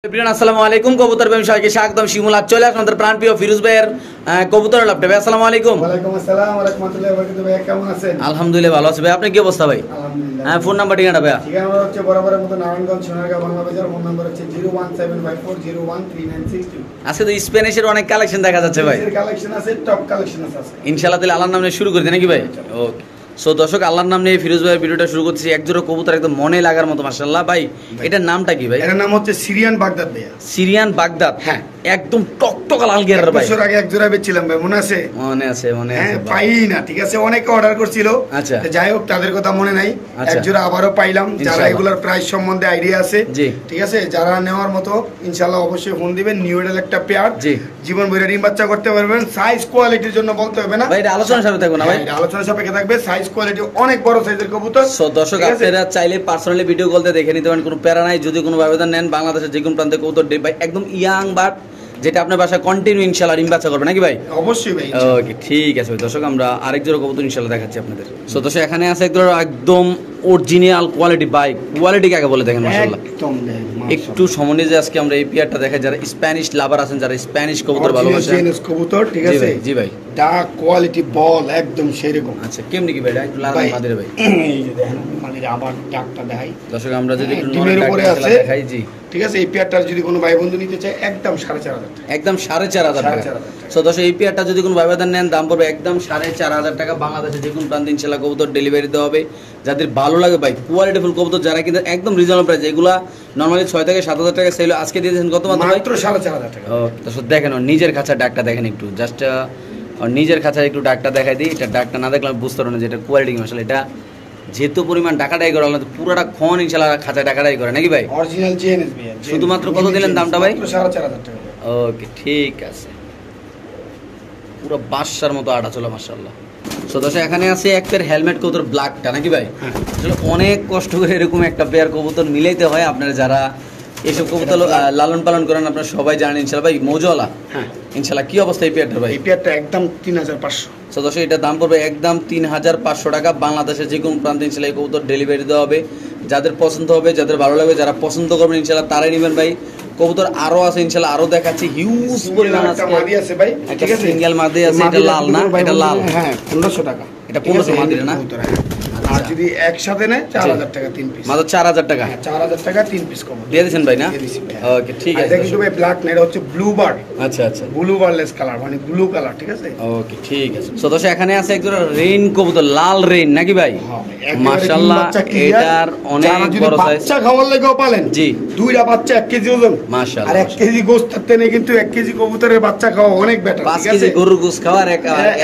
আসসালামু আলাইকুম কবুতর প্রেমী সবাইকে স্বাগতম। শিমুল চলে আসুন আমাদের প্রাণপ্রিয় ফিরোজ ভাইয়ের কবুতর লাভটা ভাই। আসসালামু আলাইকুম। ওয়ালাইকুম আসসালাম ওয়া রাহমাতুল্লাহি ওয়া বারাকাতুহু। ভাই কেমন আছেন? আলহামদুলিল্লাহ ভালো আছি ভাই, আপনি কি অবস্থা ভাই? আলহামদুলিল্লাহ। হ্যাঁ, ফোন নাম্বার ঠিকানা ভাই? ঠিকানা হচ্ছে বরাবরের মতো নারায়ণগঞ্জ সোনারগাঁও বাংলা বাজার। ফোন নাম্বার হচ্ছে 01754013962। আজকে তো স্প্যানিশের অনেক কালেকশন দেখা যাচ্ছে ভাই। কালেকশন আছে, টপ কালেকশন আছে আজকে। ইনশাআল্লাহ তাহলে আল্লাহর নাম নিয়ে শুরু করে দিই নাকি ভাই? ওকে। সো দর্শক, আল্লাহর নাম নিয়ে ফিরোজ ভাইয়ের ভিডিওটা শুরু করছি। একজোড়া কবুতর একদম মনে লাগার মতো মাশাআল্লাহ ভাই। এটার নামটা কি ভাই? এর নাম হচ্ছে সিরিয়ান বাগদাদ ভাইয়া। Syrian Baghdad? হ্যাঁ, একদম টকটকা লাল গেরার ভাই। বছর আগে এক জোড়া বেচছিলাম ভাই, মনে আছে? মনে আছে, মনে আছে। হ্যাঁ, পাই না, ঠিক আছে, অনেকে অর্ডার করছিল। আচ্ছা, যাই হোক, তাদের কথা মনে নাই। আচ্ছা, এক জোড়া আবারও পাইলাম। যারা এগুলোর প্রাইস সম্বন্ধে আইডিয়া আছে, জি, ঠিক আছে, যারা নেওয়ার মতো ইনশাআল্লাহ অবশ্যই ফোন দিবেন। নিউ এডাল একটা পেয়ার, জি, জীবন ভরে ডিম বাচ্চা করতে পারবেন। সাইজ কোয়ালিটির জন্য বলতে হবে না ভাই, এটা আলোচনা সাপেক্ষে থাকবে না ভাই? এটা আলোচনা সাপেক্ষে থাকবে। সাইজ কোয়ালিটি অনেক বড় সাইজের কবুতর। সো দর্শক, আপনারা চাইলে পার্সোনালি ভিডিও কল দিয়ে দেখে নিতে পারেন, কোনো প্যারা নাই। যদি কোনো আবেদন নেন, বাংলাদেশের যে কোনো প্রান্তে কবুতর ভাই একদম ইয়াং বাট, যেটা আপনার বাসায় কন্টিনিউ ইনশাআল্লাহ ডিম বাচ্চা করবে নাকি ভাই? অবশ্যই ভাই। ওকে, ঠিক আছে ভাই। দর্শক, আমরা আরেক জোড়া কবুতর ইনশাআল্লাহ দেখাচ্ছি আপনাদের। সো দর্শক, এখানে আছে একদম অরিজিনাল কোয়ালিটি বাইক। কোয়ালিটি কাকে বলে দেখেন মাশাআল্লাহ। একটু সমনে যে আজকে আমরা এই পেয়ারটা দেখাই, যারা স্প্যানিশ লাভার আছেন, যারা স্প্যানিশ কবুতর ভালোবাসেন, জেনেস কবুতর, ঠিক আছে। জি ভাই। ডাক কোয়ালিটি বল একদম সেরকম। আচ্ছা, কেমনি কি ভাই? একটু লাগান মাদের ভাই। এই যে দেখেন, মানে আবার ডাকটা দেখাই দর্শক, আমরা যদি একটু ডিমের উপরে আছে দেখাই, জি, ঠিক আছে। এই পেয়ারটার যদি কোনো ভাই বন্ধু নিতে চায়, একদম 4,500 টাকা, একদম 4,500 টাকা। সো দর্শক, এই পেয়ারটা যদি কোনো ভাই বাদান নেন, দাম পড়বে একদম 4,500 টাকা। বাংলাদেশে যে কোনো প্রান্তে ইনশাআল্লাহ কবুতর ডেলিভারি দেওয়া হবে। যাদের ভালো লাগে ভাই কোয়ালিটিফুল কবুতর, যারা কিন্তু একদম রিজনেবল প্রাইস, এগুলা নরমালি 6 থেকে 7,000 টাকা সেল, আজকে দিয়ে দিয়েছেন কত মাত্র? মাত্র 4,500 টাকা। দর্শক দেখেন, নিজের খাঁচা ডাকটা দেখেন একটু, জাস্ট নিজের খাঁচা একটু ডাকটা দেখাই দিই। এটা ডাকটা না দেখলে বুঝতে পারবো না যে এটা কোয়ালিটি মাশাআল্লাহ। এটা যেহেতু পরিমাণ ডাকাটাই করে, পুরোটা খন ইনশাআল্লাহ খাঁচা ডাকাটাই করে নাকি ভাই? অরিজিনাল জেনেস ভাই। শুধুমাত্র কত দিলেন দামটা ভাই? 4,500 টাকা। ওকে, ঠিক আছে। পুরো বাদশার মতো আটা চলো মাশাআল্লাহ। সো দর্শক, এখানে আছে এক পেয়ার হেলমেট কবুতর ব্ল্যাকটা নাকি ভাই? আসলে অনেক কষ্ট করে এরকম একটা পেয়ার কবুতর মিলাইতে হয়। আপনারা যারা এইসব কবুতর লালন পালন করেন, আপনারা সবাই জানেন ইনশাআল্লাহ ভাই। মৌজওয়ালা, হ্যাঁ ইনশাআল্লাহ। কি অবস্থা এই পেয়ারটার ভাই? এই পেয়ারটা একদম 3,500। সো দর্শক, এটার দাম পড়বে একদম 3,500 টাকা। বাংলাদেশের যে কোনো প্রান্তে ইনশাআল্লাহ এই কবুতর ডেলিভারি দেওয়া হবে। যাদের পছন্দ হবে, যাদের ভালো লাগবে, যারা পছন্দ করবেন ইনশাআল্লাহ তারাই নেবেন ভাই। কবুতর আরো আছে ইনশাআল্লাহ, আরো দেখাচ্ছি। হিউজ পরিমাণ আছে। মাদি আছে ভাই, ঠিক আছে, সিঙ্গেল মাদি আছে। এটা লাল না? এটা লাল, হ্যাঁ, 1,500 টাকা। এটা 1500 মাদি না? আর যদি একসাথে নেয় 4,000 টাকা 3 পিস। মাত্র 4,000 টাকা? 4,000 টাকা 3 পিস কবুতর দিয়ে দিয়েছেন ভাই না? দিয়ে দিছি ভাই। ওকে, ঠিক আছে। এটা কিন্তু ভাই ব্ল্যাক না, এটা হচ্ছে ব্লু বার্ড। আচ্ছা আচ্ছা, ব্লু বার্ডলেস কালার, মানে ব্লু কালার, ঠিক আছে। ওকে, ঠিক আছে। সো দর্শক, এখানে আছে একজোড়া রেইন কবুতর, লাল রেইন নাকি ভাই? মাশাআল্লাহ, এটার অনেক বড় সাইজ। বাচ্চা খাওয়ার লাগেও পালেন, জি, দুইটা বাচ্চা 1 কেজি ওজন মাশাআল্লাহ। আর 1 কেজি গোশত থাকতে নেই, কিন্তু 1 কেজি কবুতরের বাচ্চা খাওয়া অনেক বেটার। 5 কেজি গরুর গোশত খাওয়া আর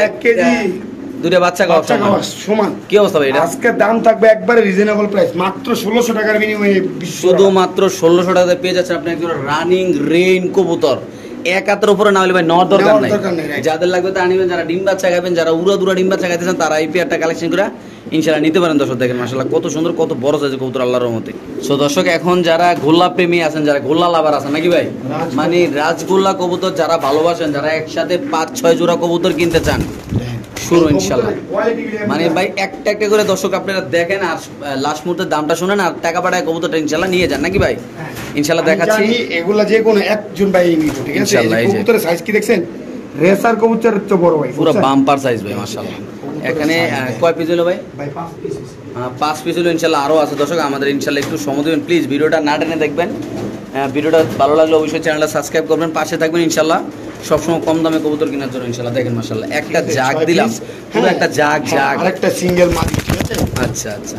1 কেজি দুইটা বাচ্চা খাওয়া সমান। কি অবস্থা ভাই? এটা আজকে দাম থাকবে একবারে রিজনেবল প্রাইস, মাত্র 1,600 টাকার বিনিময়ে। শুধুমাত্র 1,600 টাকাতে পেয়ে যাচ্ছেন আপনি একজন রানিং রেইন কবুতর। এক হাতের উপরে না হলে ভাই নেওয়ার দরকার নাই। যাদের লাগবে তা নিবেন, যারা ডিম বাচ্চা খাবেন, যারা উড়া দুরা ডিম বাচ্চা খাইতেছেন, তারা এই পেয়ারটা কালেকশন করে ইনশাআল্লাহ নিতে পারেন। দর্শক দেখেন মাশাআল্লাহ কত সুন্দর, কত বড় সাইজের কবুতর আল্লাহর রহমতে। সো দর্শক, এখন যারা গোল্লা প্রেমী আছেন, যারা গোল্লা লাভার আছেন নাকি ভাই, মানে রাজগোল্লা কবুতর যারা ভালোবাসেন, যারা একসাথে 5-6 জোড়া কবুতর কিনতে চান, শুরু ইনশাআল্লাহ। মানে ভাই একটা একটা করে দর্শক আপনারা দেখেন, আর লাস্ট মুহূর্তে দামটা শুনেন, আর টাকা পাঠায় কবুতরটা ইনশাআল্লাহ নিয়ে যান নাকি ভাই? ইনশাআল্লাহ দেখাচ্ছি। এগুলা যে কোনো একজন ভাই নিব, ঠিক আছে। কবুতরের সাইজ কি দেখছেন? রেসার কবুতরের তো বড় ভাই, পুরো বাম্পার সাইজ ভাই মাশাআল্লাহ। এখানে কয় পিস হলো ভাই? 5 পিস হলো ইনশাআল্লাহ। আরো আছে দর্শক, আমাদের ইনশাআল্লাহ একটু সময় দেবেন প্লিজ। ভিডিওটা না টেনে দেখবেন। ভিডিওটা ভালো লাগলে অবশ্যই চ্যানেলটা সাবস্ক্রাইব করবেন, পাশে থাকবেন ইনশাআল্লাহ। সবসময় কম দামে কবুতর কেনার জন্য ইনশাআল্লাহ। দেখেন মাশাআল্লাহ, একটা জাগ দিলাম, পুরো একটা জাগ। আরেকটা সিঙ্গেল মাদি, ঠিক আছে। আচ্ছা আচ্ছা,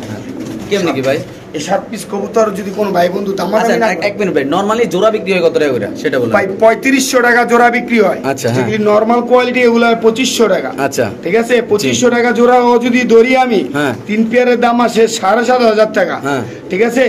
কেমন কি ভাই? এই 7 পিস কবুতর যদি কোনো ভাই বন্ধু আচ্ছা, এক মিনিট ভাই, নরমালি জোড়া বিক্রি হয় কত টাকা করে সেটা বলুন ভাই? 3,500 টাকা জোড়া বিক্রি হয়। আচ্ছা, যেগুলি নরমাল কোয়ালিটি এগুলো 2,500 টাকা। আচ্ছা, ঠিক আছে, 2,500 টাকা জোড়া ও যদি ধরি আমি, 3 পেয়ারের দাম আসে 7,500 টাকা, ঠিক আছে।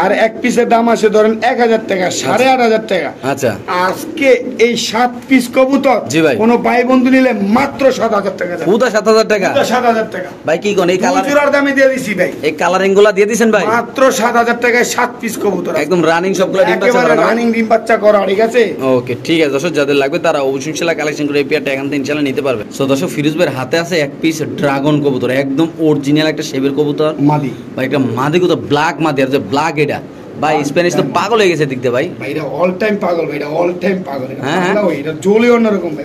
আর এক পিসের দাম আসে ধরেন 1,000 টাকা, 8,500 টাকা। আচ্ছা, আজকে এই 7 পিস কবুতর কোন ভাই বন্ধু নিলে মাত্র 7,000 টাকা। পুরো 7,000 টাকা? 7,000 টাকা ভাই। কি কোন এই কালার জোড়ার দামে দিয়ে দিছি ভাই? এই কালারিং গুলো দিয়ে দিবেন ভাই মাত্র 7,000 টাকায় 7 পিস কবুতর, একদম রানিং, সবগুলো ডিম বাচ্চা করা, রানিং ডিম বাচ্চা করা, ঠিক আছে। ওকে, ঠিক আছে দর্শক, যাদের লাগবে তারা অবশ্যই ইনশাআল্লাহ কালেকশন করে এই পেয়ারটা এখান থেকে ইনশাআল্লাহ নিতে পারবে। সো দর্শক, ফিরোজ ভাইয়ের হাতে আছে এক পিস ড্রাগন কবুতর, একদম অরিজিনাল একটা শেপের কবুতর মাদি ভাই। একটা মাদি কবুতর, ব্ল্যাক মাদি, আর যে ব্ল্যাক এটা ভাই স্প্যানিশ তো পাগল হয়ে গেছে দেখতে ভাই। ভাই এটা অল টাইম পাগল ভাই, এটা অল টাইম পাগল। হ্যাঁ এটা জ্বলে অন্যরকম ভাই,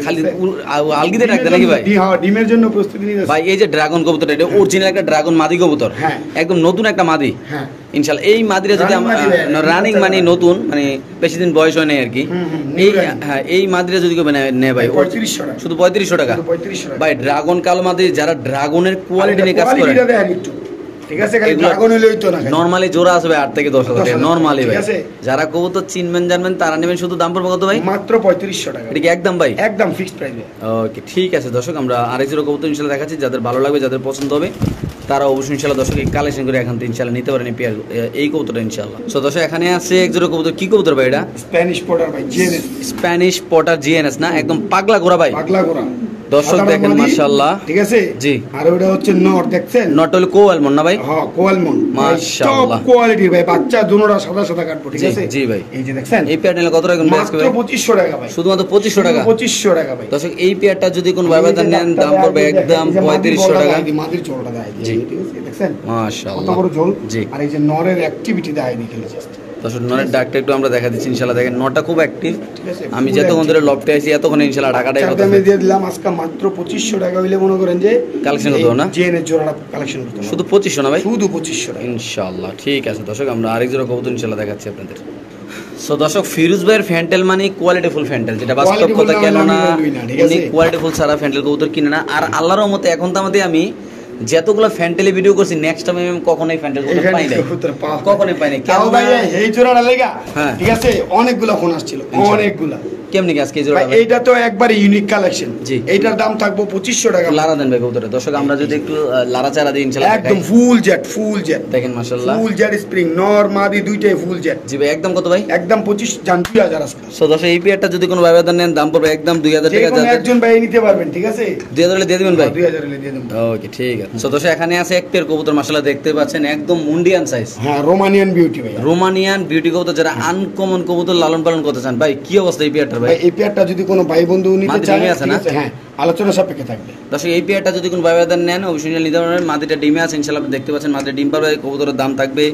খালি আলগিতে রাখতে নাকি ভাই? হ্যাঁ, ডিমের জন্য প্রস্তুতি নিতেছে ভাই। এই যে ড্রাগন কবুতর, এটা অরিজিনাল একটা ড্রাগন মাদি কবুতর, হ্যাঁ একদম নতুন একটা মাদি। হ্যাঁ ইনশাআল্লাহ এই মাদিরা যদি রানিং মানে নতুন, মানে বেশি দিন বয়স হয় নাই আর কি, এই হ্যাঁ এই মাদিরা যদি কেউ নেয় ভাই 3500 টাকা, শুধু 3500 টাকা ভাই। ড্রাগন কালো মাদি যারা ড্রাগনের কোয়ালিটি নিয়ে কাজ করে, ঠিক আছে, খালি ড্রাগন হইলেই তো না, নরমালি জোড়া আছে ভাই 8 থেকে 10 হাজার টাকা নরমালি ভাই। যারা কবুতর চিনবেন জানবেন তারা নেবেন, শুধু দাম পড়বে কত ভাই? মাত্র 3500 টাকা। এটা কি একদম ভাই? একদম ফিক্সড প্রাইস। ওকে ঠিক আছে দর্শক, আমরা আরেক জোড়া কবুতর ইনশাআল্লাহ দেখাচ্ছি, যাদের ভালো লাগবে যাদের পছন্দ হবে তারা অবশ্যই ইনশাআল্লাহ দর্শক এই কালেকশন করে এখান থেকে ইনশাআল্লাহ নিতে পারেন এই কবুতরটা ইনশাআল্লাহ। সো দর্শক এখানে আছে এক জোড়া কবুতর, কি কবুতর ভাই এটা? স্প্যানিশ পটার ভাই, জিএনএস। স্প্যানিশ পটার জিএনএস না, একদম পাগলা ঘোড়া ভাই, পাগলা ঘোড়া দর্শক দেখেন মাশাআল্লাহ, ঠিক আছে জি। আর ওটা হচ্ছে নর, দেখছেন নট হলো কোয়ালমন না ভাই? হ্যাঁ কোয়ালমন মাশাআল্লাহ, টপ কোয়ালিটি ভাই, বাচ্চা দুনোটা সাদা সাদা কাটবো, ঠিক আছে জি ভাই। এই যে দেখছেন এই পেয়ারটা নিলে কত টাকা ভাই? মাত্র 2500 টাকা ভাই, শুধুমাত্র 2500 টাকা, 2500 টাকা ভাই। দর্শক এই পেয়ারটা যদি কোন ভাই বাজার নেন দাম পড়বে একদম 3500 টাকা। মাদির চোলটা দেয় জি, ঠিক আছে দেখছেন মাশাআল্লাহ কত বড় ঝোল জি। আর এই যে নরের অ্যাক্টিভিটি দেয় দেখলে জাস্ট। দর্শক নরের ডাকটা একটু আমরা দেখা দিচ্ছি ইনশাআল্লাহ, দেখেন নটা খুব অ্যাক্টিভ। ঠিক আছে, আমি যতক্ষণ ধরে লফটে আছি এতক্ষণ ইনশাআল্লাহ টাকাটাই কত আমি দিয়ে দিলাম আজকে মাত্র 2500 টাকা হইলে মনে করেন যে কালেকশন হতো না, জেনের জোড়াটা কালেকশন করতে শুধু 2500 না ভাই? শুধু 2500 টাকা ইনশাআল্লাহ। ঠিক আছে দর্শক, আমরা আরেক জোড়া কবুতর ইনশাআল্লাহ দেখাচ্ছি আপনাদের। সো দর্শক ফিরোজ ভাইয়ের ফ্যান্টেল মানে কোয়ালিটিফুল ফ্যান্টেল, যেটা বাস্তব কথা, কেন না উনি কোয়ালিটিফুল সারা ফ্যান্টেল কবুতর কিনে না। আর আল্লাহর রহমতে এখন তো আমাদের আমি যতগুলো ফ্যান্টেলে ভিডিও করছি নেক্সট টাইম আমি কখনোই ফ্যান্টেল কবুতর পাই নাই, কখনোই পাই নাই। কেন ভাই এই জোড়াটা লাগা, হ্যাঁ ঠিক আছে, অনেকগুলো ফোন আসছিল, অনেকগুলা। কেমনি কি আজকে এই জোড়া? এইটা তো একবারে ইউনিক কালেকশন জি, এইটার দাম থাকবো 2500 টাকা। লারা দেন ভাই কবুতরে, দর্শক আমরা যদি একটু লারা চারা দিই ইনশাআল্লাহ, একদম ফুল জেট, ফুল জেট দেখেন মাশাআল্লাহ, ফুল জেট স্প্রিং নর মাদি দুইটাই ফুল জেট জি ভাই। একদম কত ভাই? একদম 25 জান 2000 আজকে। সো দর্শক এই পেয়ারটা যদি কোনো ভাই বাজার নেন দাম পড়বে একদম 2000 টাকা, যাদের একজন ভাই নিতে পারবেন, ঠিক আছে 2000 হলে দিয়ে দিবেন ভাই? 2000 হলে দিয়ে দেব। ওকে ঠিক আছে। সো দর্শক এখানে আছে এক পেয়ার কবুতর মাশাআল্লাহ, দেখতে পাচ্ছেন একদম মুন্ডিয়ান সাইজ, হ্যাঁ রোমানিয়ান বিউটি ভাই, রোমানিয়ান বিউটি কবুতর, যারা আনকমন কবুতর লালন পালন করতে চান ভাই, কি অবস্থা এই পেয়ারটার ভাই? এই পেয়ারটা যদি কোনো ভাই বন্ধু নিতে চায়, হ্যাঁ আলোচনা সাপেক্ষে থাকবে। দর্শক এই পেয়ারটা যদি কোনো ভাই বাজার নেন অবশ্যই নিতে পারবেন। মাদিটা ডিমে আছে ইনশাআল্লাহ, দেখতে পাচ্ছেন মাদিটা ডিম পারবে, কবুতরের দাম থাকবে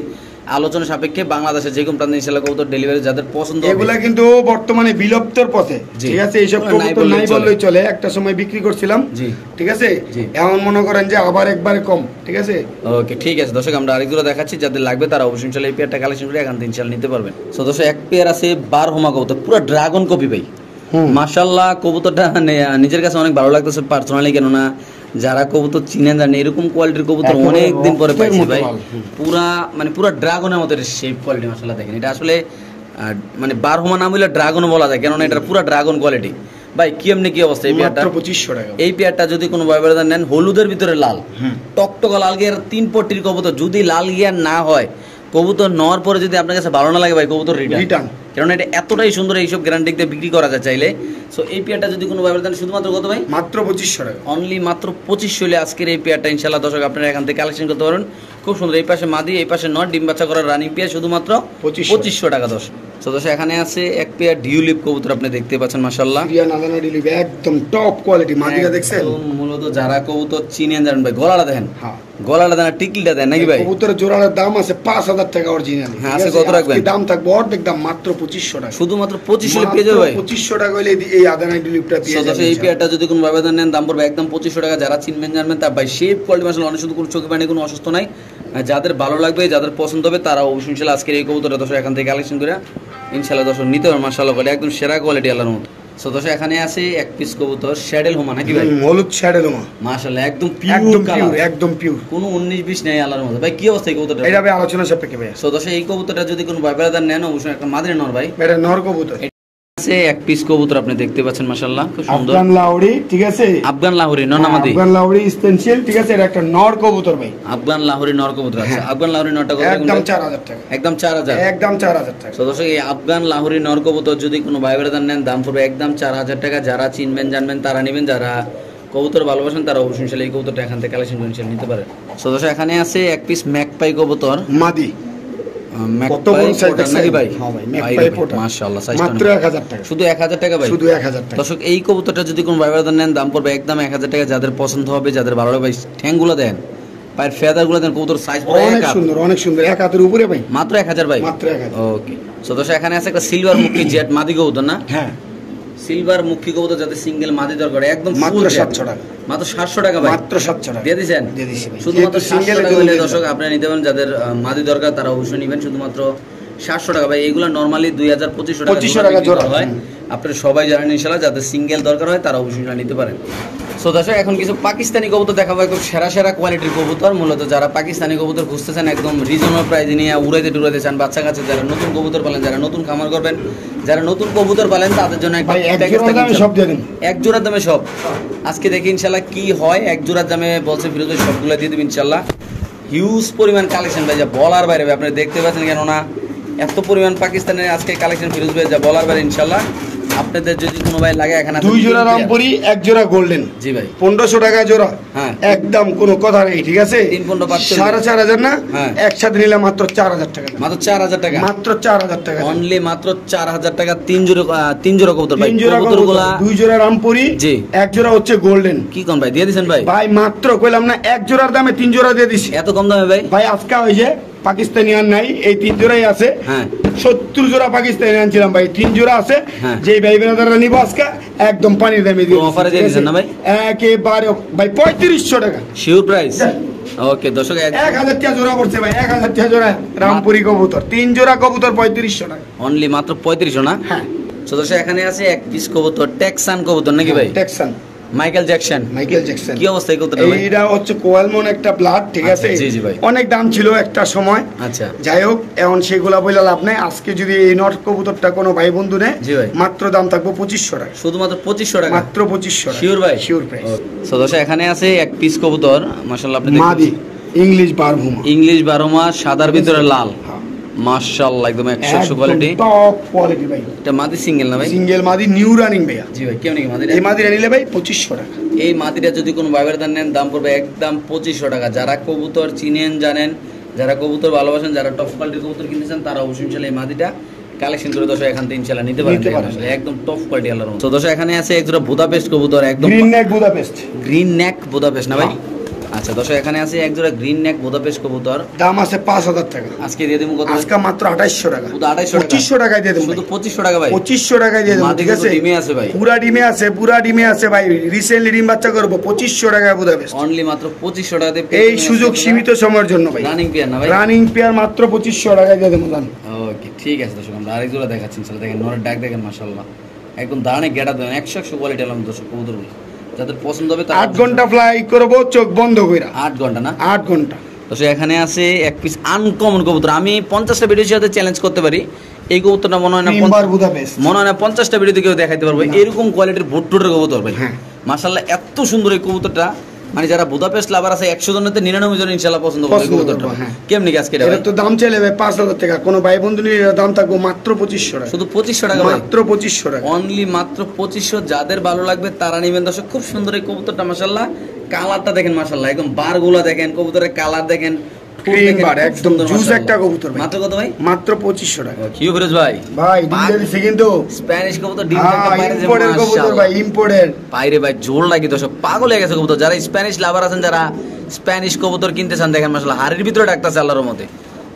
আলোচনা সাপেক্ষে বাংলাদেশে যে কোনো প্রান্তে ইনশাআল্লাহ কবুতর ডেলিভারি যাদের পছন্দ হবে। এগুলা কিন্তু বর্তমানে বিলুপ্তর পথে, ঠিক আছে, এইসব কবুতর নাই বললেই চলে। একটা সময় বিক্রি করছিলাম জি, ঠিক আছে, এমন মনে করেন যে আবার একবারে কম, ঠিক আছে। ওকে ঠিক আছে দর্শক, আমরা আরেকগুলো দেখাচ্ছি, যাদের লাগবে তারা অবশ্যই ইনশাআল্লাহ এই পেয়ারটা কালেকশন করে এখান থেকে ইনশাআল্লাহ নিতে পারবেন। সো দর্শক এক পেয়ার আছে বারহমা কবুতর, পুরো ড্রাগন কপি ভাই, মাশাআল্লাহ। কবুতরটা নিজের কাছে অনেক ভালো লাগতেছে পার্সোনালি, কেননা যারা কবুতর চিনেন জানেন এরকম কোয়ালিটির কবুতর অনেক দিন পরে পাইছি ভাই, পুরা মানে পুরা ড্রাগনের মতো শেপ কোয়ালিটি মাশাআল্লাহ। দেখেন এটা আসলে মানে বারহমা নাম হইলে ড্রাগনও বলা যায়, কেননা এটা পুরা ড্রাগন কোয়ালিটি ভাই। কি এমনি কি অবস্থা এই পেয়ারটা? 2500 টাকা। এই পেয়ারটা যদি কোনো ভাই বাজার নেন, হলুদের ভিতরে লাল, টকটকা লাল গিয়ার 3 পট্টির কবুতর, যদি লাল গিয়ার না হয় কবুতর নেওয়ার পরে যদি আপনার কাছে ভালো না লাগে ভাই, কবুতর রিটার্ন, কারণ এটা এতটাই সুন্দর, এইসব গ্যারান্টি দিয়ে বিক্রি করা যায় চাইলে। সো এই পেয়ারটা যদি কোনো ভাই দেন শুধুমাত্র কত ভাই? মাত্র 2500 টাকা, অনলি মাত্র 2500 হলে আজকের এই পেয়ারটা ইনশাআল্লাহ দর্শক আপনারা এখান থেকে কালেকশন করতে পারেন। খুব সুন্দর, এই পাশে মাদি এই পাশে নট, ডিম বাচ্চা করার রানিং পেয়ার, শুধুমাত্র 2500 টাকা দর্শক। সো দর্শক এখানে আছে এক পেয়ার ডিউলিপ কবুতর, আপনি দেখতে পাচ্ছেন মাশাআল্লাহ, ডিউলিপ একদম টপ কোয়ালিটি। মাদিটা দেখছেন, মূলত যারা কবুতর চিনেন জানেন ভাই, গলাটা দেখেন, হ্যাঁ গলাটা দেন, টিকলিটা দেন নাকি ভাই? কবুতরের জোড়ার দাম আছে 5000 টাকা অরিজিনালি, হ্যাঁ আছে। কত রাখবেন? দাম থাকবে অর্ধেক দাম, মাত্র 2500 টাকা, শুধুমাত্র 2500 হলে পেয়ে যাবে ভাই। 2500 টাকা হলে এই আদানা ডিউলিপটা পেয়ে যাবেন। এই পেয়ারটা যদি কোনো ভাই নেন দাম পড়বে একদম 2500 টাকা। যারা চিনবেন জানবেন তার ভাই শেপ কোয়ালিটি মাশাআল্লাহ অনেক শুধু, কোনো চোখে পানি কোনো অসুস্থ নাই, যাদের ভালো লাগবে যাদের পছন্দ হবে তারা অবশ্যই ইনশাআল্লাহ আজকের এই কবুতরটা দর্শক এখান থেকে কালেকশন করে ইনশাআল্লাহ দর্শক নিতে পারবেন মাশাআল্লাহ করে, একদম সেরা কোয়ালিটি আল্লাহর মতো। সো দর্শক এখানে আছে এক পিস কবুতর শ্যাডেল হোমা নাকি ভাই? হলুদ শ্যাডেল হোমা মাশাআল্লাহ, একদম পিওর কালার, একদম পিওর, কোনো 19-20 নেই আল্লাহর মতো। ভাই কি অবস্থা এই কবুতরটা? এটা ভাই আলোচনা সাপেক্ষে ভাই। সো দর্শক এই কবুতরটা যদি কোনো ভাই ব্রাদার নেন অবশ্যই একটা মাদির নর ভাই, এটা নর কবুতর আছে এক পিস কবুতর, আপনি দেখতে পাচ্ছেন মাশাআল্লাহ খুব সুন্দর, আফগান লাহোরি, ঠিক আছে, আফগান লাহোরি নর নামাদি, আফগান লাহোরি স্পেশাল, ঠিক আছে, এটা একটা নর কবুতর ভাই, আফগান লাহোরি নর কবুতর আছে। আফগান লাহোরি নরটা কত? একদম 4000 টাকা, একদম 4000, একদম 4000 টাকা। তো দর্শক এই আফগান লাহোরি নর কবুতর যদি কোনো ভাই ব্রাদার নেন দাম পড়বে একদম 4000 টাকা। যারা চিনবেন জানবেন তারা নেবেন, যারা কবুতর ভালোবাসেন তারা অবশ্যই এই কবুতরটা এখান থেকে কালেকশন করে নিতে পারে। তো দর্শক এখানে আছে এক পিস ম্যাকপাই কবুতর মাদি, কত বড় সাইজ নাকি ভাই? হ্যাঁ ভাই ম্যাকপাই পোটা মাশাআল্লাহ, সাইজটা মাত্র 1000 টাকা, শুধু 1000 টাকা ভাই, শুধু 1000 টাকা। দর্শক এই কবুতরটা যদি কোনো ভাই ব্রাদার নেন দাম পড়বে একদম 1000 টাকা। যাদের পছন্দ হবে যাদের ভালো লাগবে ঠ্যাংগুলো দেন পায়ের ফেদার গুলো দেন, কবুতর সাইজ পুরো অনেক এক হাত। সুন্দর, অনেক সুন্দর, এক হাতের উপরে ভাই, মাত্র 1000 ভাই, মাত্র 1000। ওকে। সো দর্শক এখানে আছে একটা সিলভার মুখী জেট মাদি কবুতর না? হ্যাঁ, সিলভার মুখী কবুতর যাতে সিঙ্গেল মাদি দরকার, একদম মাত্র full jet। 700 টাকা, মাত্র 700 টাকা ভাই, মাত্র 700 টাকা দিয়ে দিয়েছেন? দিয়ে দিছি ভাই। শুধুমাত্র যেহেতু single 700 টাকা এর হলে জন্য দর্শক আপনারা নিতে পারেন, যাদের মাদি দরকার তারা অবশ্যই নেবেন। শুধুমাত্র 700 টাকা ভাই। এইগুলো নরমালি 2000-2500 টাকা 2500 টাকা জোড়া হয়। আপনারা সবাই জানেন ইনশাআল্লাহ, যাদের সিঙ্গেল দরকার হয় তারা অবশ্যই নিতে পারেন। সো দর্শক এখন কিছু পাকিস্তানি কবুতর দেখাবো, একদম সেরা সেরা কোয়ালিটির কবুতর। মূলত যারা পাকিস্তানি কবুতর খুঁজতেছেন, একদম রিজনেবল প্রাইসে নিয়ে উড়াইতে টুরাইতে চান, বাচ্চা কাছে যারা নতুন কবুতর পালেন, যারা নতুন খামার করবেন, যারা নতুন কবুতর পালেন, তাদের জন্য একটা ভাই এক প্যাকেজ জোড়ার দামে সব দিয়ে দিন। এক জোড়ার দামে সব। আজকে দেখি ইনশাআল্লাহ কি হয়। এক জোড়ার দামে বলছে ফিরোজ ভাই, সবগুলো দিয়ে দেবেন ইনশাআল্লাহ। হিউজ পরিমাণ কালেকশন ভাই, যা বলার বাইরে ভাই। আপনারা দেখতে পাচ্ছেন, কেননা এত পরিমাণ পাকিস্তানের আজকে কালেকশন ফিরোজ ভাই, যা বলার বাইরে। ইনশাআল্লাহ আপনাদের যদি কোনো ভাই লাগে, এখানে আছে 2 জোড়া রামপুরি, 1 জোড়া গোল্ডেন। জি ভাই, 1500 টাকা জোড়া। হ্যাঁ, একদম কোনো কথা নেই, ঠিক আছে? 3-15 পাচ্ছেন। 4500 না? হ্যাঁ, একসাথে নিলে মাত্র 4000 টাকা, মাত্র 4000 টাকা, মাত্র 4000 টাকা, অনলি মাত্র 4000 টাকা। তিন জোড়া কবুতর ভাই, 3 জোড়া কবুতরগুলা 2 জোড়া রামপুরি, জি, 1 জোড়া হচ্ছে গোল্ডেন। কি কোন ভাই দিয়ে দিবেন ভাই? ভাই মাত্র কইলাম না, 1 জোড়ার দামে 3 জোড়া দিয়ে দিছি। এত কম দামে ভাই? ভাই আজকে ওই যে পাকিস্তানিয়ান নাই, এই 3 জোড়াই আছে। হ্যাঁ, 70 জোড়া পাকিস্তানিয়ান ছিলাম ভাই, 3 জোড়া আছে। হ্যাঁ, যেই ভাই বেরাদাররা নিব আজকে একদম পানির দামে দিয়ে অফারে দিয়ে দিবেন না ভাই? একেবারে ভাই 3500 টাকা শিওর প্রাইস। ওকে দর্শক, 1000 টাকা জোড়া পড়ছে ভাই, 1000 টাকা জোড়া রামপুরি কবুতর, 3 জোড়া কবুতর 3500 টাকা, অনলি মাত্র 3500 না? হ্যাঁ। সো দর্শক এখানে আছে এক পিস কবুতর, টেক্সান কবুতর নাকি ভাই? Texan, Michael Jackson. Michael Jackson. কি অবস্থা এই কবুতরটা ভাই? এইটা হচ্ছে কোয়ালমন একটা ব্লাড, ঠিক আছে? জি জি ভাই, অনেক দাম ছিল একটা সময়। আচ্ছা, যাই হোক, এখন সেগুলা বলে লাভ নাই। আজকে যদি এই নট কবুতরটা কোনো ভাই বন্ধু নেয়, জি ভাই, মাত্র দাম থাকবে 2500 টাকা, শুধুমাত্র 2500 টাকা, মাত্র 2500 টাকা। শিওর ভাই? Sure price. সো দর্শক এখানে আছে এক পিস কবুতর, মাশাআল্লাহ আপনি মাদি ইংলিশ বারভুমা, ইংলিশ 12 মাস, সাদার ভিতরে লাল, মাশাআল্লাহ একদম 100 কোয়ালিটি, টপ কোয়ালিটি ভাই। এটা মাদি সিঙ্গেল না ভাই? সিঙ্গেল মাদি, নিউ রানিং ভাইয়া। জি ভাই, কেমন কি মাদি? এই মাদিটা নিলে ভাই 2500 টাকা। এই মাদিটা যদি কোনো বাইবের দান নেন, দাম পড়বে একদম 2500 টাকা। যারা কবুতর চিনেন জানেন, যারা কবুতর ভালোবাসেন, যারা টপ কোয়ালিটির কবুতর কিনতেছেন, তারা অবশ্যই ইনশাআল্লাহ এই মাদিটা কালেকশন করে দর্শক এখান থেকে ইনশাআল্লাহ নিতে পারেন। একদম টপ কোয়ালিটি আল্লাহর রহমতে। তো দর্শক এখানে আছে এক জোড়া বুদাপেস্ট কবুতর, একদম গ্রিন নেক বুদাপেস্ট, গ্রিন নেক বুদাপেস্ট না ভাই? আচ্ছা দর্শক এখানে আছে এক জোড়া গ্রিন নেক বুদাপেস্ট কবুতর, দাম আছে 5000 টাকা। আজকে দিয়ে দেবো কত? আজকে মাত্র 2800 টাকা, শুধু 2800 টাকা, 2500 টাকায় দিয়ে দেবো, শুধু 2500 টাকা ভাই, 2500 টাকায় দিয়ে দেবো, ঠিক আছে? ডিমে আছে ভাই, পুরা ডিমে আছে, পুরা ডিমে আছে ভাই। রিসেন্টলি ডিম বাচ্চা করবো, 2500 টাকায় বুদাপেস্ট। অনলি মাত্র 2500 টাকা দিয়ে এই সুযোগ সীমিত সময়ের জন্য ভাই। রানিং পেয়ার না ভাই? রানিং পেয়ার মাত্র 2500 টাকায় দিয়ে দেবো। জান ওকে ঠিক আছে দর্শক, আমরা আরেক জোড়া দেখাচ্ছি ইনশাআল্লাহ। দেখেন নরের ডাক দেখেন, মাশাআল্লাহ একদম দাঁড়ানে গেটা দেন, 100 কোয়ালিটি আলাম দর্শক কবুতরগুলো। যাদের পছন্দ হবে তারা 8 ঘন্টা ফ্লাই করবো চোখ বন্ধ কইরা, 8 ঘন্টা না? 8 ঘন্টা। দর্শক এখানে আছে এক পিস আনকমন কবুতর। আমি 50টা ভিডিওর সাথে চ্যালেঞ্জ করতে পারি, এই কবুতরটা মনে হয় না টিম্বার বুদাপেস্ট, মনে হয় না 50টা ভিডিওতে কেউ দেখাইতে পারবে এরকম কোয়ালিটির ভুট্টুটের কবুতর ভাই। হ্যাঁ, মাশাআল্লাহ এত সুন্দর এই কবুতরটা, মানে যারা বুদাপেস্ট লাভার আছে 100 জনের 99 জন ইনশাআল্লাহ পছন্দ করবে এই কবুতরটা। হ্যাঁ। কেমনি কি আজকে এটা ভাই? এর তো দাম চাইলে ভাই 5000 টাকা, কোন ভাই বন্ধু নিলে এর দাম থাকবে মাত্র 2500 টাকা, শুধু 2500 টাকা ভাই, মাত্র 2500 টাকা, অনলি মাত্র 2500। যাদের ভালো লাগবে তারা নেবেন দর্শক। খুব সুন্দর এই কবুতরটা, মাশাআল্লাহ কালারটা দেখেন, মাশাআল্লাহ একদম বারগুলা দেখেন, কবুতরের কালার দেখেন, ক্রিম বার একদম জুস একটা কবুতর ভাই। মাত্র কত ভাই? মাত্র 2500 টাকা। কি ফিরোজ ভাই? ভাই ডিম দিছে কিন্তু স্প্যানিশ কবুতর ডিম হ্যাঁ, থেকে বাইরে যে ইম্পোর্টের কবুতর ভাই, ইম্পোর্টের বাইরে ভাই জোর লাগি দর্শক, পাগল হয়ে গেছে কবুতর। যারা স্প্যানিশ লাভার আছেন, যারা স্প্যানিশ কবুতর কিনতে চান, দেখেন মাশাআল্লাহ হাড়ির ভিতরে ডাকতাছে আল্লাহর রহমতে।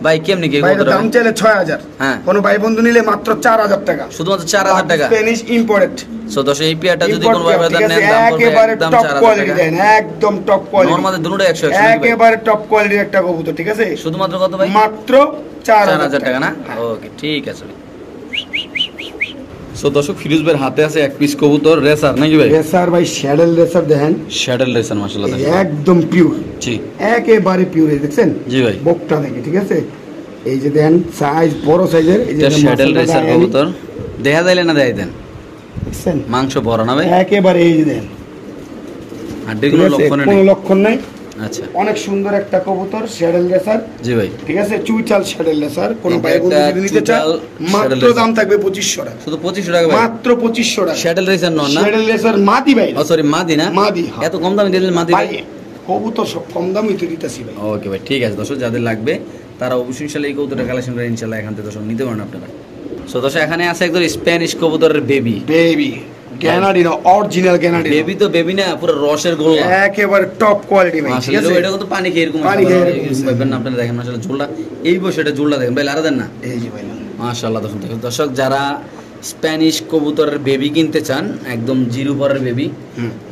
ভাই কেমনি কি ভাই কবুতর? দাম চাইলে 6000, হ্যাঁ, কোন ভাই বন্ধু নিলে মাত্র 4000 টাকা, শুধুমাত্র 4000 টাকা, স্প্যানিশ ইম্পোর্টেড। সো দর্শক এই পেয়ারটা যদি কোন ভাই বাজার নেন, দাম পড়বে একেবারে একদম টপ 4000 কোয়ালিটি টাকা। দেন, একদম টপ কোয়ালিটি, নরমালি দুটোটা 100 একেবারে টপ কোয়ালিটির একটা কবুতর, ঠিক আছে? শুধুমাত্র কত ভাই? মাত্র 4000 টাকা না? ওকে ঠিক আছে। সো দর্শক ফিরোজ ভাইয়ের হাতে আছে এক পিস কবুতর রেসার নাকি ভাই? রেসার ভাই, শ্যাডেল রেসার দেখেন, শ্যাডেল রেসার মাশাআল্লাহ দেখেন একদম পিওর, জি একেবারে পিওর। এই দেখছেন জি ভাই, বকটা দেখে, ঠিক আছে? এই যে দেন সাইজ বড় সাইজের, এই যে এটা শ্যাডেল রেসার কবুতর। দেখা যাইলে না দেয় দেন, দেখছেন মাংস বড় না ভাই? একেবারে এই যে দেন, হাড্ডিগুলো লক্ষণ কোনো নেই। লক্ষণ নাই। আচ্ছা অনেক সুন্দর একটা কবুতর, শ্যাডেল রেসার, জি ভাই, ঠিক আছে? চুইচাল শ্যাডেল রেসার, কোন এটা ভাই বন্ধু একটা যদি নিতে চায় চুইচাল মাত্র শ্যাডেল দাম থাকবে 2500 টাকা, শুধু 2500 টাকা ভাই, মাত্র 2500 টাকা। শ্যাডেল রেসার নন না? শ্যাডেল রেসার মাদি ভাই, ও সরি মাদি না? মাদি, হ্যাঁ। এত কম দামে দিলেন মাদি ভাই ভাই? কবুতর সব কম দামই তো দিতেছি ভাই। ওকে ভাই ঠিক আছে দর্শক, যাদের লাগবে তারা অবশ্যই ইনশাআল্লাহ এই কবুতরের কালেকশন করে ইনশাআল্লাহ এখান থেকে দর্শক নিতে পারেন আপনারা। সো দর্শক এখানে আছে একজন স্প্যানিশ কবুতরের বেবি, বেবি গ্যানাডিনো অরিজিনাল গ্যানাডিনো বেবি তো বেবি না পুরো রসের গোল্লা একেবারে টপ কোয়ালিটি ভাই ঠিক আছে এটা কিন্তু পানি খেয়ে এরকম পানি খেয়ে ভাইবেন না আপনারা দেখেন মাশাআল্লাহ ঝোলটা এই বসে এটা ঝোলটা দেখেন ভাই লারা দেন না এই যে ভাই মাশাআল্লাহ দেখুন দর্শক যারা স্প্যানিশ কবুতরের বেবি কিনতে চান একদম জিরো পরের বেবি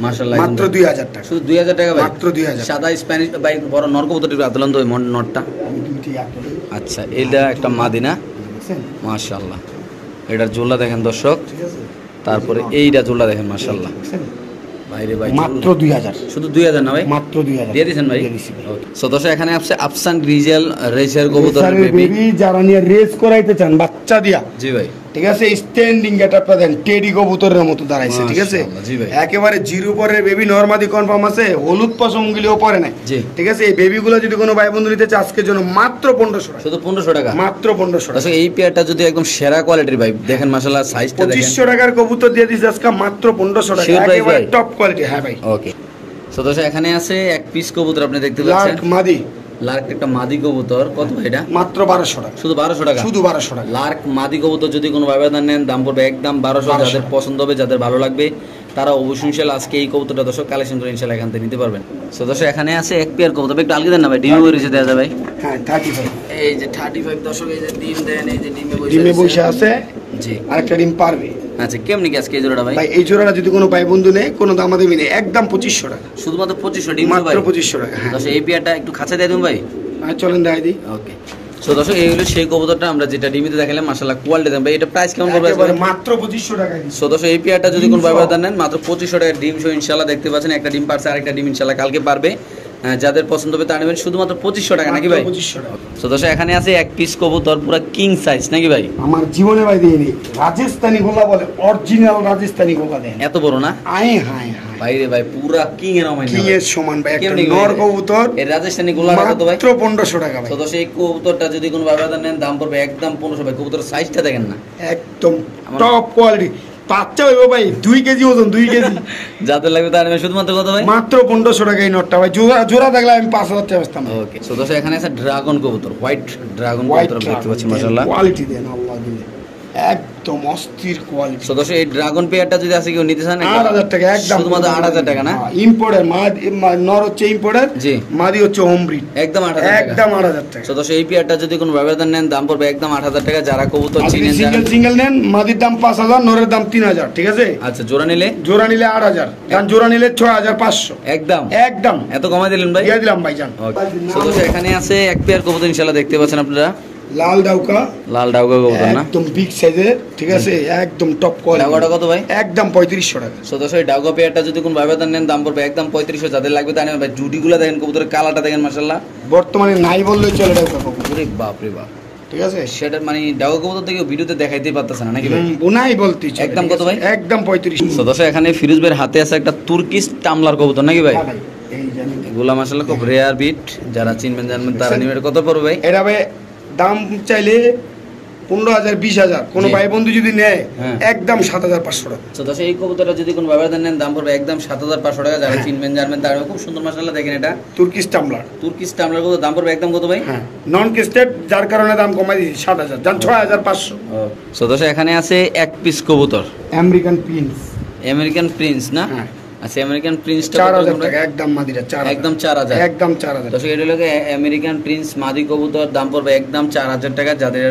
মাশাআল্লাহ মাত্র 2000 টাকা শুধু 2000 টাকা ভাই মাত্র 2000 সাদা স্প্যানিশ ভাই বড় নর কবুতরটি আতলান তো নটটা আচ্ছা এটা একটা মাদিনা মাশাআল্লাহ এটার জোলা দেখেন দর্শক তারপরে এইটা জোলা দেখেন মাশাআল্লাহ বাইরে ভাই মাত্র 2000 শুধু 2000 না ভাই মাত্র 2000 দিয়ে দিয়েছেন ভাই ওকে সো দর্শক এখানে আছে আফসান গ্রিজেল রেসার কবুতরের বেবি যারা নিয়ে রেস করাইতে চান বাচ্চা দিয়া জি ভাই ঠিক আছে স্ট্যান্ডিং গেটআপ দেন টেডি কবুতরের মতো দাঁড়াইছে ঠিক আছে একেবারে জিরো পরের বেবি নরমাদি কনফার্ম আছে হলুদ পশম গুলিও পরে নাই ঠিক আছে এই বেবিগুলো যদি কোনো ভাই বন্ধু নিতে চায় আজকের জন্য মাত্র 1500 টাকা শুধু 1500 টাকা মাত্র 1500 টাকা দর্শক এই পেয়ারটা যদি একদম সেরা কোয়ালিটির ভাই দেখেন মাশাআল্লাহ সাইজটা দেখেন 2500 টাকার কবুতর দিয়ে দিছি আজকে মাত্র 1500 টাকা একেবারে টপ কোয়ালিটি হ্যাঁ ভাই ওকে সো দর্শক এখানে আছে এক পিস কবুতর আপনি দেখতে পাচ্ছেন লার্ক মাদি লার্ক একটা মাদি কবুতর কত এটা মাত্র 1200 টাকা শুধু 1200 টাকা শুধু 1200 টাকা লার্ক মাদি কবুতর যদি কোনো ভাবে নেন দাম পড়বে একদম 1200 যাদের পছন্দ হবে যাদের ভালো লাগবে তারা অবশ্যই ইনশাআল্লাহ আজকে এই কবুতরটা দর্শক কালেকশন করে ইনশাআল্লাহ এখান থেকে নিতে পারবেন সো দর্শক এখানে আছে এক পেয়ার কবুতর একটু আলগা দেন না ভাই ডিমে বসে দেয়া যায় ভাই হ্যাঁ 35 এই যে 35 দর্শক এই যে ডিম দেন এই যে ডিমে বসে আছে জি আরেকটা ডিম পারবে আচ্ছা কেমনি কি আজকে এই জোড়াটা ভাই ভাই এই জোড়াটা যদি কোনো ভাই বন্ধু নেয় কোনো দামাদামি নেই একদম 2500 টাকা শুধুমাত্র 2500 ডিম মাত্র 2500 টাকা দর্শক এই পেয়ারটা একটু খাঁচা দিয়ে দিন ভাই চলেন দেখাই দিই ওকে সো দর্শক এই হলো সেই কবুতরটা আমরা যেটা ডিমিতে দেখালাম মাশাআল্লাহ কোয়ালিটি দেন ভাই এটা প্রাইস কেমন পড়বে মাত্র 2500 টাকা সো দর্শক এই পেয়ারটা যদি কোন ভাই নেন মাত্র 2500 টাকা ডিম শো ইনশাআল্লাহ দেখতে পাচ্ছেন একটা ডিম পারছে আরেকটা ডিম ইনশাআল্লাহ কালকে পারবে যাদের পছন্দ হবে তারা নেবেন শুধুমাত্র 2500 টাকা নাকি ভাই 2500 টাকা সো দর্শক এখানে আছে এক পিস কবুতর পুরো কিং সাইজ নাকি ভাই আমার জীবনে ভাই দেইনি রাজস্থানি গোলা বলে অরিজিনাল রাজস্থানি গোলা দেন এত বড় না আয় হায় ভাই রে ভাই পুরা কিং এর অমাইনা কিং এর সমান ভাই একটা নর কবুতর এই রাজস্থানি গোলা কত ভাই মাত্র 1500 টাকা ভাই সো দর্শক এই কবুতরটা যদি কোন ভাই নেন দাম পড়বে একদম 1500 ভাই কবুতরের সাইজটা দেখেন না একদম টপ কোয়ালিটি বাচ্চা হইব ভাই 2 কেজি ওজন 2 কেজি যাদের লাগবে তার নেবেন শুধুমাত্র কত ভাই মাত্র 1500 টাকা এই নটটা ভাই জোড়া দেখলে আমি 5000 টাকা বেচতাম ওকে সো দর্শক এখানে আছে ড্রাগন কবুতর হোয়াইট ড্রাগন কবুতর দেখতে পাচ্ছি মাশাআল্লাহ কোয়ালিটি দেন আল্লাহ দিলে একদম অস্থির কোয়ালিটি সো দর্শক এই ড্রাগন পেয়ারটা যদি আছে কেউ নিতে চান 8000 টাকা একদম শুধুমাত্র 8000 টাকা না ইম্পোর্টার নর হচ্ছে ইম্পোর্টার জি মাদি হচ্ছে হোম ব্রিড একদম 8000 টাকা একদম 8000 টাকা সো দর্শক এই পেয়ারটা যদি কোনো ব্যবধান নেন দাম পড়বে একদম 8000 টাকা যারা কবুতর চিনেন সিঙ্গেল নেন মাদির দাম 5000 নরের দাম 3000 ঠিক আছে আচ্ছা জোড়া নিলে 8000 কারণ জোড়া নিলে 6500 একদম একদম এত কমাই দিলেন ভাই দিয়ে দিলাম ভাইজান সো দর্শক এখানে আছে এক পেয়ার কবুতর ইনশাআল্লাহ দেখতে পাচ্ছেন আপনারা লাল ডাউকা কবুতর না একদম বিগ সাইজের ঠিক আছে একদম টপ কোয়ালিটি ডাউকাটা কত ভাই একদম 3500 টাকা সো দর্শক এই ডাউকা পেয়ারটা যদি কোন ব্যবধান নেন দাম পড়বে একদম 3500 যাদের লাগবে তাই নেবেন ভাই জুটিগুলো দেখেন কবুতরের কালারটা দেখেন মাশাআল্লাহ বর্তমানে নাই বললেই চলে ডাউকা কবুতর ওরে বাপ রে বাপ ঠিক আছে সেটা মানে ডাউকা কবুতর থেকে ভিডিওতে দেখাইতেই পারতেছ না নাকি ভাই বোনাই বলতি একদম কত ভাই একদম 3500 সো দর্শক এখানে ফিরোজ ভাইয়ের হাতে আছে একটা তুর্কিশ টামলার কবুতর নাকি ভাই এই জানেন এগুলা মাশাআল্লাহ খুব রেয়ার বিট যারা চিনবেন জানবেন তারা নিবেন কত পড়বে ভাই এটা ভাই দাম চাইলে 15000 20000 কোন ভাই বন্ধু যদি নেয় একদম 7500 টাকা তো দর্শক এই কবুতরটা যদি কোন ব্যবধান নেন দাম পড়বে একদম 7500 টাকা যারা চিনবেন জানবেন তারা খুব সুন্দর মাশাআল্লাহ দেখেন এটা তুর্কিশ টামলার কত দাম পড়বে একদম কত ভাই হ্যাঁ নন কেস্টেড যার কারণে দাম কমাই দিয়েছি 7000 জান 6500 সো দর্শক এখানে আছে এক পিস কবুতর আমেরিকান প্রিন্স না আচ্ছা আমেরিকান প্রিন্সটা 4000 টাকা একদম মাদিরা 4000 একদম 4000 একদম 4000 দর্শক এটা হলো আমেরিকান প্রিন্স মাদি কবুতর দাম পড়বে একদম 4000 টাকা যাদের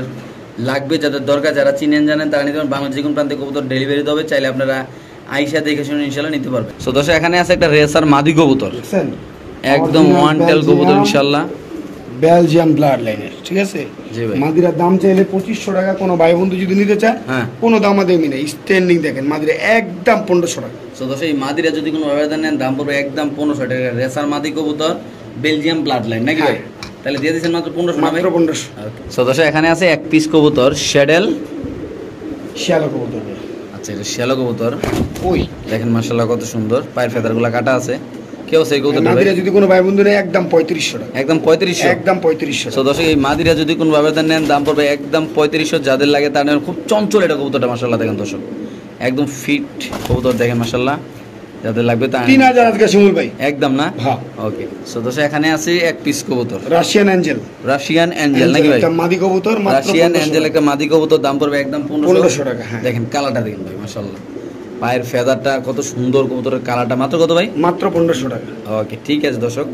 লাগবে যাদের দরকার যারা চিনেন জানেন তারা নিতে পারেন বাংলাদেশ যে কোনো প্রান্তে কবুতর ডেলিভারি দেবে চাইলে আপনারা আইসা দেখে শুনে ইনশাআল্লাহ নিতে পারবেন সো দর্শক এখানে আছে একটা রেসার মাদি কবুতর একদম ওয়ান টেল কবুতর ইনশাআল্লাহ বেলজিয়াম ব্লাড লাইনের ঠিক আছে জি ভাই মাদিরার দাম চাইলে 2500 টাকা কোনো ভাই বন্ধু যদি নিতে চায় কোনো দামাদামি নেই স্ট্যান্ডিং দেখেন মাদিরা একদম 1500 টাকা সো দর্শক এই মাদিরা যদি কোনো ব্যবধান নেন দাম পড়বে একদম 1500 টাকা রেসার মাদি কবুতর বেলজিয়াম ব্লাড লাইন নাকি ভাই তাহলে দিয়ে দিয়েছেন মাত্র 1500 মাত্র 1500 সো দর্শক এখানে আছে এক পিস কবুতর শ্যালো কবুতর আচ্ছা এটা শ্যালো কবুতর ওই দেখেন মাশাআল্লাহ কত সুন্দর পায়ের ফেদারগুলো কাটা আছে কেউ সেই কবুতর মাদিরা যদি কোনো ভাই বন্ধু নেয় একদম 3500 টাকা একদম 3500 একদম 3500 সো দর্শক এই মাদিরা যদি কোনো ব্যবধান নেন দাম পড়বে একদম 3500 যাদের লাগে তার খুব চঞ্চল এটা কবুতরটা মাশাআল্লাহ দেখেন দর্শক একদম ফিট কবুতর দেখেন মাশাআল্লাহ যাদের লাগবে তা 3000 আজকে শিমুল ভাই একদম না হ্যাঁ ওকে সো দর্শক এখানে আছে এক পিস কবুতর রাশিয়ান অ্যাঞ্জেল নাকি ভাই একটা মাদি কবুতর মাত্র রাশিয়ান অ্যাঞ্জেল একটা মাদি কবুতর দাম পড়বে একদম 1500 টাকা দেখেন কালারটা দেখেন ভাই মাশাআল্লাহ পায়ের ফেদারটা কত সুন্দর, কবুতরের কালারটা মাত্র কত ভাই? মাত্র 1500 টাকা। ওকে, ঠিক আছে দর্শক,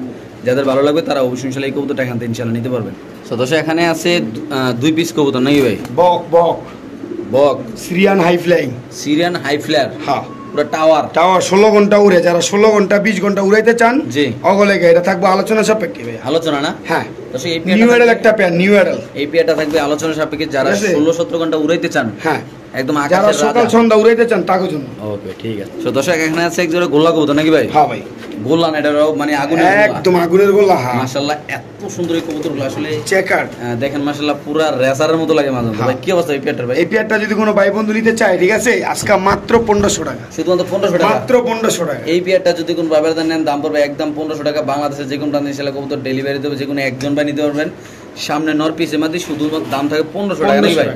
যাদের ভালো লাগবে তারা অবশ্যই ইনশাআল্লাহ এই কবুতরটা এখান থেকে ইনশাআল্লাহ নিতে পারবেন। তো দর্শক এখানে আছে 2 পিস কবুতর নাকি ভাই? বক বক বক Syrian high flying. Syrian high flyer, হ্যাঁ পুরো টাওয়ার। টাওয়ার 16 ঘন্টা উড়ে, যারা 16 ঘন্টা 20 ঘন্টা উড়াইতে চান জি অগলেগে এটা থাকবে আলোচনা সাপেক্ষে ভাই। আলোচনা না? হ্যাঁ দর্শক এই নিউ এডেল একটা পেয়ার, নিউ এডেল এই পেয়ারটা থাকবে আলোচনা সাপেক্ষে, যারা 16-17 ঘন্টা উড়াইতে চান, হ্যাঁ একদম যারা আকাশের সকাল রাজা। সন্ধ্যা উড়াইতে চান তাদের জন্য। ওকে, ঠিক আছে। তো দর্শক এখানে আছে এক জোড়া গোল্লা কবুতর নাকি ভাই? হ্যাঁ ভাই, গোল্লা না, এটা মানে আগুনের একদম আগুনের গোলা। হ্যাঁ মাশাআল্লাহ, এত সুন্দর এই কবুতরগুলো আসলে চেকার দেখেন মাশাআল্লাহ, পুরা রেসারের মতো লাগে মাঝে মাঝে। ভাই কি অবস্থা এই পেয়ারটার ভাই? এই পেয়ারটা যদি কোনো ভাই বন্ধু নিতে চায়, ঠিক আছে, আজকে মাত্র 1500 টাকা। শুধুমাত্র 1500 টাকা? মাত্র 1500 টাকা। এই পেয়ারটা যদি কোনো বাবার নেন দাম পড়বে একদম 1500 টাকা। বাংলাদেশে যে কোনো প্রান্তে ইনশাআল্লাহ কবুতর ডেলিভারি দেবে, যে কোনো একজন ভাই নিতে পারবেন। সামনে নর পিসে মাদি শুধুমাত্র দাম থাকে 1500 টাকা নাকি ভাই?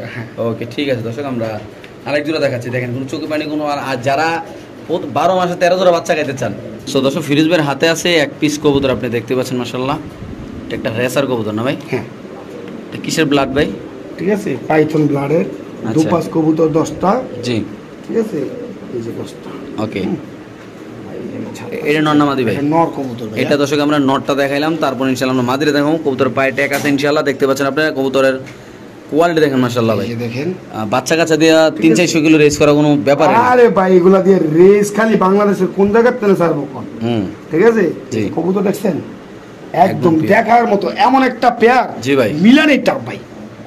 ওকে, ঠিক আছে দর্শক, আমরা আরেক জোড়া দেখাচ্ছি। দেখেন কোনো চোখে পানি কোনো, আর যারা 12 মাসে 13 জোড়া বাচ্চা খাইতে চান। সো দর্শক ফিরোজ ভাইয়ের হাতে আছে এক পিস কবুতর, আপনি দেখতে পাচ্ছেন মাশাআল্লাহ। এটা একটা রেসার কবুতর না ভাই? হ্যাঁ। এটা কিসের ব্লাড ভাই? ঠিক আছে, পাইথন ব্লাডের দুপাশ কবুতর 10টা। জি, ঠিক আছে, এই যে 10টা। ওকে, এটা নর না মাদি ভাই? নর কবুতর ভাই। এটা দর্শক আমরা নরটা দেখাইলাম, তারপর ইনশাআল্লাহ আমরা মাদিরে দেখাবো। কবুতর পায়ে ট্যাগ আছে ইনশাআল্লাহ, দেখতে পাচ্ছেন আপনারা। কবুতরের কোয়ালিটি দেখেন মাশাআল্লাহ ভাই, দেখেন বাচ্চা কাচ্চা দিয়ে 300-400 কিলো রেস করা কোনো ব্যাপার না। আরে ভাই এগুলা দিয়ে রেস খালি বাংলাদেশের কোন জায়গার তেলে ছাড়বো কোন। ঠিক আছে, কবুতর দেখছেন একদম দেখার মতো, এমন একটা পেয়ার। জি ভাই, মিলানের টাপ ভাই।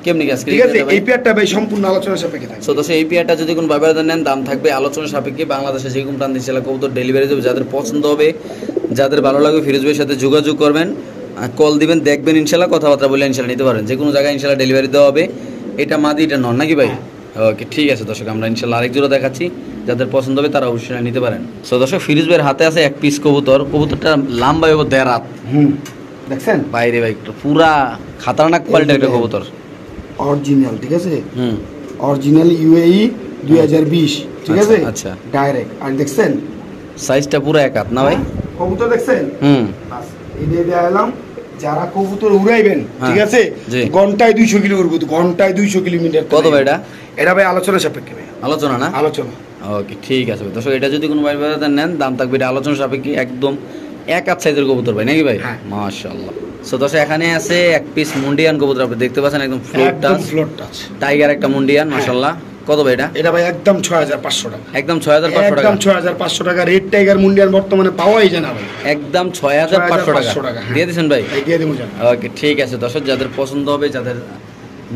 কেমনি গাছ? ঠিক আছে, এই পেয়ারটা ভাই সম্পূর্ণ আলোচনা সাপেক্ষে থাকে। সো দর্শক এই পেয়ারটা যদি কোনো বাবার নেন দাম থাকবে আলোচনা সাপেক্ষে। বাংলাদেশে যে কোনো প্রান্তে ইনশাআল্লাহ কবুতর ডেলিভারি দেবে। যাদের পছন্দ হবে, যাদের ভালো লাগবে, ফিরোজ ভাইয়ের সাথে যোগাযোগ করবেন, কল দিবেন, দেখবেন ইনশাআল্লাহ, কথাবার্তা বলে ইনশাআল্লাহ নিতে পারেন। যে কোনো জায়গায় ইনশাআল্লাহ ডেলিভারি দেওয়া হবে। এটা মাদি, এটা নন নাকি ভাই? ওকে, ঠিক আছে দর্শক, আমরা ইনশাআল্লাহ আরেক জোড়া দেখাচ্ছি, যাদের পছন্দ হবে তারা অবশ্যই নিতে পারেন। সো দর্শক ফিরোজ ভাইয়ের হাতে আছে এক পিস কবুতর। কবুতরটা লম্বা হবে 1.5 রাত। দেখছেন বাইরে ভাই পুরা খাতারনাক কোয়ালিটির একটা কবুতর, অরিজিনাল। ঠিক আছে, অরিজিনাল ইউএই 2020। ঠিক আছে, আচ্ছা, ডাইরেক্ট। আর দেখছেন সাইজটা পুরো এক হাত না ভাই? কবুতর দেখছেন? বাস এই দিয়ে এলাম। যারা কবুতর উড়াইবেন, ঠিক আছে, ঘন্টায় 200 কিলো উড়বো, ঘন্টায় 200 কিলোমিটার। কত ভাই এটা? এটা ভাই আলোচনা সাপেক্ষে ভাই। আলোচনা না? আলোচনা। ওকে, ঠিক আছে দর্শক, এটা যদি কোনো ভাই বাজার নেন দাম থাকবে এটা আলোচনা সাপেক্ষে, একদম এক হাত সাইজের কবুতর ভাই নাকি ভাই? মাশাআল্লাহ। সো দর্শক এখানে আছে এক পিস মুন্ডিয়ান কবুতর, আপনি দেখতে পাচ্ছেন একদম ফ্লোর টাচ টাইগার একটা মুন্ডিয়ান মাশাআল্লাহ। কত ভাই এটা? এটা ভাই একদম 6500 টাকা। একদম 6500 টাকা? একদম 6500 টাকা। রেড টাইগার মুন্ডিয়ান বর্তমানে পাওয়াই যায় না ভাই। একদম 6500 টাকা দিয়ে দিয়েছেন ভাই? দিয়ে দেবো জান। ওকে, ঠিক আছে দর্শক, যাদের পছন্দ হবে, যাদের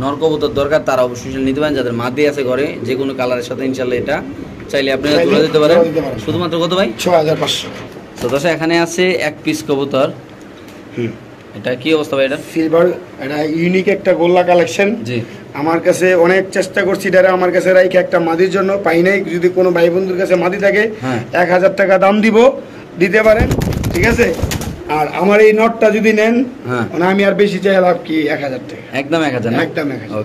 নর কবুতর দরকার তারা অবশ্যই নিতে পারেন। যাদের মাদি আছে ঘরে যে কোনো কালারের সাথে ইনশাআল্লাহ এটা চাইলে আপনারা তুলে দিতে পারেন। শুধুমাত্র কত ভাই? 6500। তো দর্শক এখানে আছে এক পিস কবুতর। এটা কি অবস্থা ভাই? এটা সিলভার, এটা ইউনিক একটা গোল্লা কালেকশন। জি, আমার কাছে অনেক চেষ্টা করছি এটা আমার কাছে রাইখে একটা মাদির জন্য পাই নাই। যদি কোনো ভাই বন্ধুর কাছে মাদি থাকে 1000 টাকা দাম দিতে পারেন। ঠিক আছে, আর আমার এই নটটা যদি নেন, মানে আমি আর বেশি চাই লাভ কি 1000 টাকা। একদম 1000? একদম 1000।